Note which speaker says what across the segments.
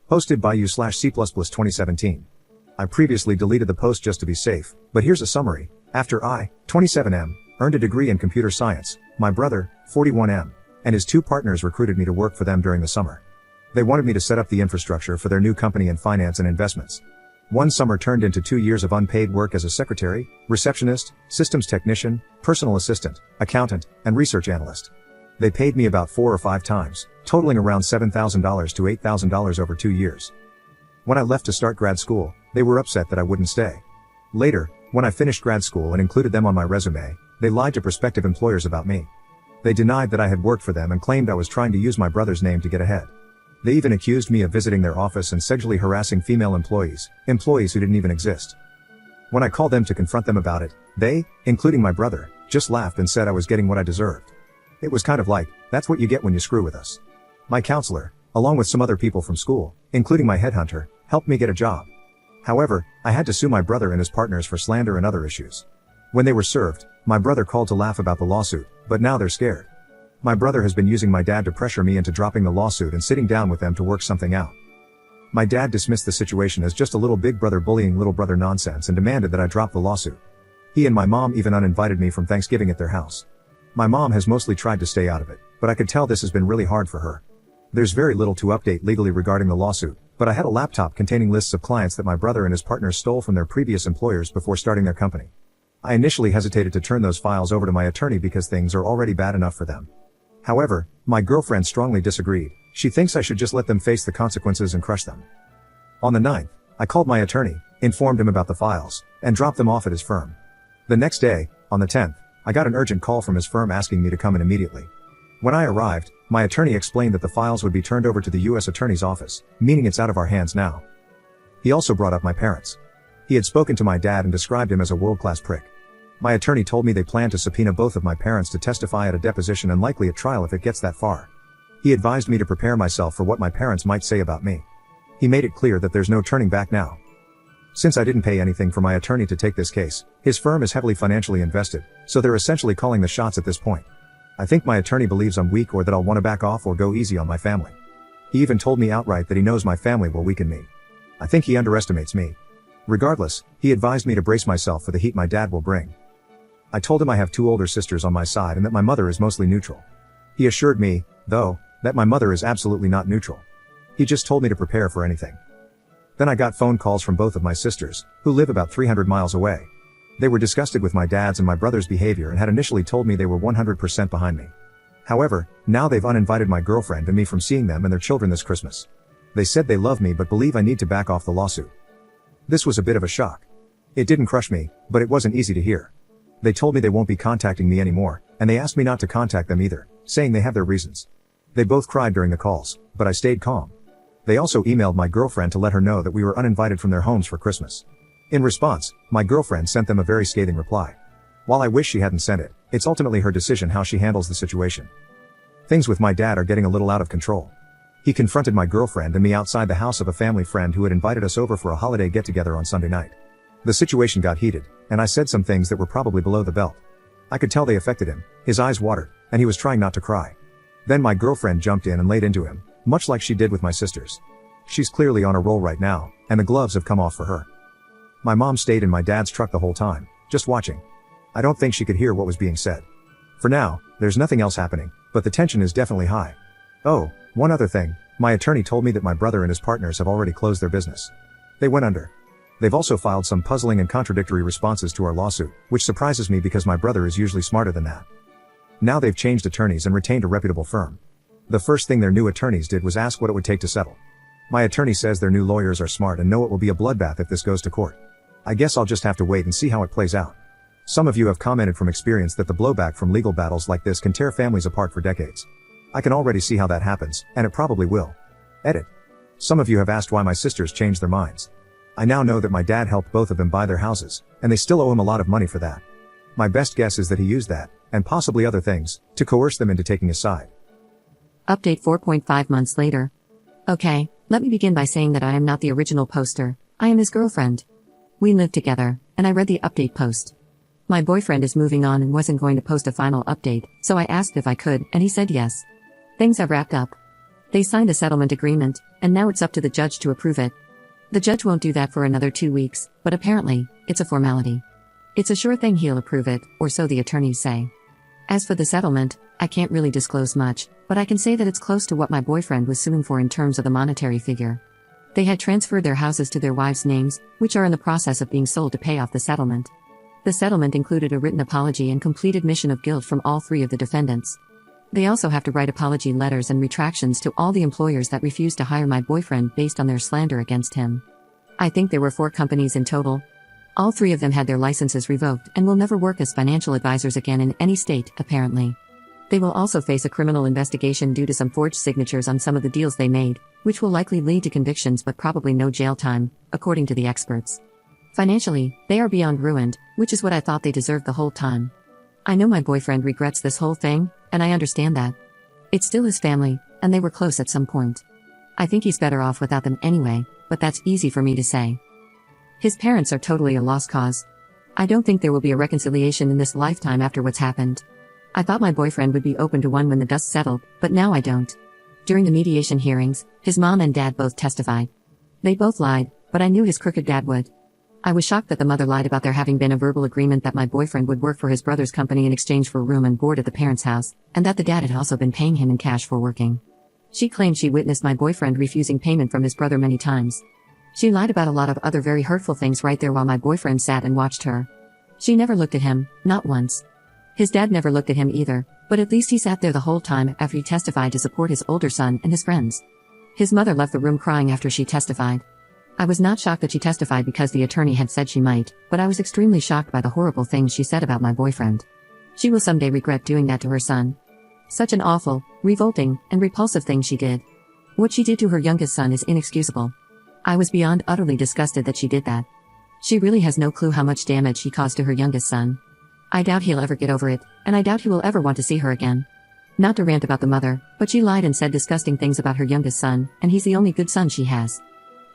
Speaker 1: Posted by u/C++ 2017. I previously deleted the post just to be safe, but here's a summary. After I, 27M, earned a degree in computer science, my brother, 41M, and his two partners recruited me to work for them during the summer. They wanted me to set up the infrastructure for their new company in finance and investments. One summer turned into 2 years of unpaid work as a secretary, receptionist, systems technician, personal assistant, accountant, and research analyst. They paid me about 4 or 5 times, totaling around $7,000 to $8,000 over 2 years. When I left to start grad school, they were upset that I wouldn't stay. Later, when I finished grad school and included them on my resume, they lied to prospective employers about me. They denied that I had worked for them and claimed I was trying to use my brother's name to get ahead. They even accused me of visiting their office and sexually harassing female employees who didn't even exist. When I called them to confront them about it, they, including my brother, just laughed and said I was getting what I deserved. It was kind of like, that's what you get when you screw with us. My counselor, along with some other people from school, including my headhunter, helped me get a job. However, I had to sue my brother and his partners for slander and other issues. When they were served, my brother called to laugh about the lawsuit, but now they're scared. My brother has been using my dad to pressure me into dropping the lawsuit and sitting down with them to work something out. My dad dismissed the situation as just a little big brother bullying little brother nonsense and demanded that I drop the lawsuit. He and my mom even uninvited me from Thanksgiving at their house. My mom has mostly tried to stay out of it, but I could tell this has been really hard for her. There's very little to update legally regarding the lawsuit, but I had a laptop containing lists of clients that my brother and his partners stole from their previous employers before starting their company. I initially hesitated to turn those files over to my attorney because things are already bad enough for them. However, my girlfriend strongly disagreed. She thinks I should just let them face the consequences and crush them. On the 9th, I called my attorney, informed him about the files, and dropped them off at his firm. The next day, on the 10th, I got an urgent call from his firm asking me to come in immediately. When I arrived, my attorney explained that the files would be turned over to the U.S. Attorney's office, meaning it's out of our hands now. He also brought up my parents. He had spoken to my dad and described him as a world-class prick. My attorney told me they plan to subpoena both of my parents to testify at a deposition and likely a trial if it gets that far. He advised me to prepare myself for what my parents might say about me. He made it clear that there's no turning back now. Since I didn't pay anything for my attorney to take this case, his firm is heavily financially invested, so they're essentially calling the shots at this point. I think my attorney believes I'm weak or that I'll want to back off or go easy on my family. He even told me outright that he knows my family will weaken me. I think he underestimates me. Regardless, he advised me to brace myself for the heat my dad will bring. I told him I have 2 older sisters on my side and that my mother is mostly neutral. He assured me, though, that my mother is absolutely not neutral. He just told me to prepare for anything. Then I got phone calls from both of my sisters, who live about 300 miles away. They were disgusted with my dad's and my brother's behavior and had initially told me they were 100% behind me. However, now they've uninvited my girlfriend and me from seeing them and their children this Christmas. They said they love me but believe I need to back off the lawsuit. This was a bit of a shock. It didn't crush me, but it wasn't easy to hear. They told me they won't be contacting me anymore, and they asked me not to contact them either, saying they have their reasons. They both cried during the calls, but I stayed calm. They also emailed my girlfriend to let her know that we were uninvited from their homes for Christmas. In response, my girlfriend sent them a very scathing reply. While I wish she hadn't sent it, it's ultimately her decision how she handles the situation. Things with my dad are getting a little out of control. He confronted my girlfriend and me outside the house of a family friend who had invited us over for a holiday get-together on Sunday night. The situation got heated, and I said some things that were probably below the belt. I could tell they affected him, his eyes watered, and he was trying not to cry. Then my girlfriend jumped in and laid into him, much like she did with my sisters. She's clearly on a roll right now, and the gloves have come off for her. My mom stayed in my dad's truck the whole time, just watching. I don't think she could hear what was being said. For now, there's nothing else happening, but the tension is definitely high. Oh, one other thing, my attorney told me that my brother and his partners have already closed their business. They went under. They've also filed some puzzling and contradictory responses to our lawsuit, which surprises me because my brother is usually smarter than that. Now they've changed attorneys and retained a reputable firm. The first thing their new attorneys did was ask what it would take to settle. My attorney says their new lawyers are smart and know it will be a bloodbath if this goes to court. I guess I'll just have to wait and see how it plays out. Some of you have commented from experience that the blowback from legal battles like this can tear families apart for decades. I can already see how that happens, and it probably will. Edit. Some of you have asked why my sisters changed their minds. I now know that my dad helped both of them buy their houses, and they still owe him a lot of money for that. My best guess is that he used that, and possibly other things, to coerce them into taking his side.
Speaker 2: Update 4.5 months later. Okay, let me begin by saying that I am not the original poster. I am his girlfriend. We live together, and I read the update post. My boyfriend is moving on and wasn't going to post a final update, so I asked if I could, and he said yes. Things have wrapped up. They signed a settlement agreement, and now it's up to the judge to approve it. The judge won't do that for another 2 weeks, but apparently, it's a formality. It's a sure thing he'll approve it, or so the attorneys say. As for the settlement, I can't really disclose much, but I can say that it's close to what my boyfriend was suing for in terms of the monetary figure. They had transferred their houses to their wives' names, which are in the process of being sold to pay off the settlement. The settlement included a written apology and complete admission of guilt from all 3 of the defendants. They also have to write apology letters and retractions to all the employers that refused to hire my boyfriend based on their slander against him. I think there were 4 companies in total. All 3 of them had their licenses revoked and will never work as financial advisors again in any state, apparently. They will also face a criminal investigation due to some forged signatures on some of the deals they made, which will likely lead to convictions but probably no jail time, according to the experts. Financially, they are beyond ruined, which is what I thought they deserved the whole time. I know my boyfriend regrets this whole thing, and I understand that. It's still his family, and they were close at some point. I think he's better off without them anyway, but that's easy for me to say. His parents are totally a lost cause. I don't think there will be a reconciliation in this lifetime after what's happened. I thought my boyfriend would be open to one when the dust settled, but now I don't. During the mediation hearings, his mom and dad both testified. They both lied, but I knew his crooked dad would. I was shocked that the mother lied about there having been a verbal agreement that my boyfriend would work for his brother's company in exchange for room and board at the parents' house, and that the dad had also been paying him in cash for working. She claimed she witnessed my boyfriend refusing payment from his brother many times. She lied about a lot of other very hurtful things right there while my boyfriend sat and watched her. She never looked at him, not once. His dad never looked at him either, but at least he sat there the whole time after he testified to support his older son and his friends. His mother left the room crying after she testified. I was not shocked that she testified because the attorney had said she might, but I was extremely shocked by the horrible things she said about my boyfriend. She will someday regret doing that to her son. Such an awful, revolting, and repulsive thing she did. What she did to her youngest son is inexcusable. I was beyond utterly disgusted that she did that. She really has no clue how much damage he caused to her youngest son. I doubt he'll ever get over it, and I doubt he will ever want to see her again. Not to rant about the mother, but she lied and said disgusting things about her youngest son, and he's the only good son she has.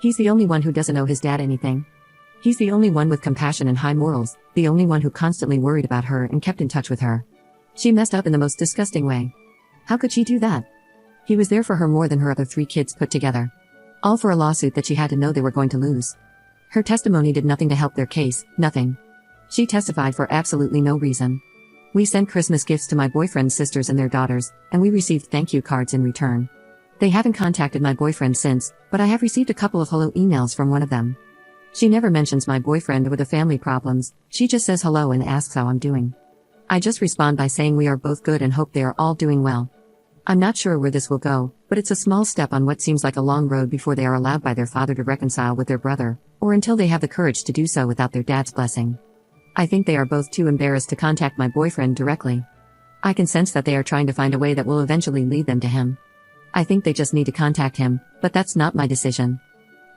Speaker 2: He's the only one who doesn't owe his dad anything. He's the only one with compassion and high morals, the only one who constantly worried about her and kept in touch with her. She messed up in the most disgusting way. How could she do that? He was there for her more than her other 3 kids put together. All for a lawsuit that she had to know they were going to lose. Her testimony did nothing to help their case, nothing. She testified for absolutely no reason. We sent Christmas gifts to my boyfriend's sisters and their daughters, and we received thank you cards in return. They haven't contacted my boyfriend since, but I have received a couple of hello emails from one of them. She never mentions my boyfriend or the family problems, she just says hello and asks how I'm doing. I just respond by saying we are both good and hope they are all doing well. I'm not sure where this will go, but it's a small step on what seems like a long road before they are allowed by their father to reconcile with their brother, or until they have the courage to do so without their dad's blessing. I think they are both too embarrassed to contact my boyfriend directly. I can sense that they are trying to find a way that will eventually lead them to him. I think they just need to contact him, but that's not my decision.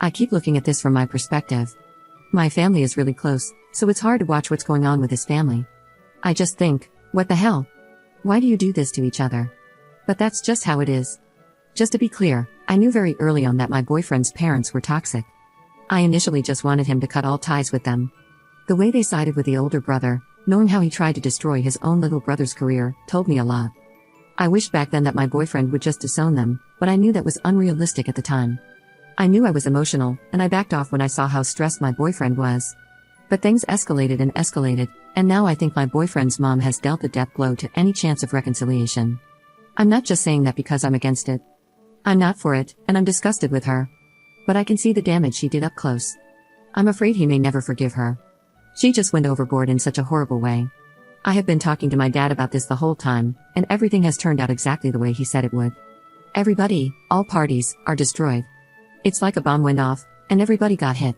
Speaker 2: I keep looking at this from my perspective. My family is really close, so it's hard to watch what's going on with his family. I just think, what the hell? Why do you do this to each other? But that's just how it is. Just to be clear, I knew very early on that my boyfriend's parents were toxic. I initially just wanted him to cut all ties with them. The way they sided with the older brother, knowing how he tried to destroy his own little brother's career, told me a lot. I wished back then that my boyfriend would just disown them, but I knew that was unrealistic at the time. I knew I was emotional, and I backed off when I saw how stressed my boyfriend was. But things escalated, and now I think my boyfriend's mom has dealt a death blow to any chance of reconciliation. I'm not just saying that because I'm against it. I'm not for it, and I'm disgusted with her. But I can see the damage she did up close. I'm afraid he may never forgive her. She just went overboard in such a horrible way. I have been talking to my dad about this the whole time, and everything has turned out exactly the way he said it would. Everybody, all parties, are destroyed. It's like a bomb went off, and everybody got hit.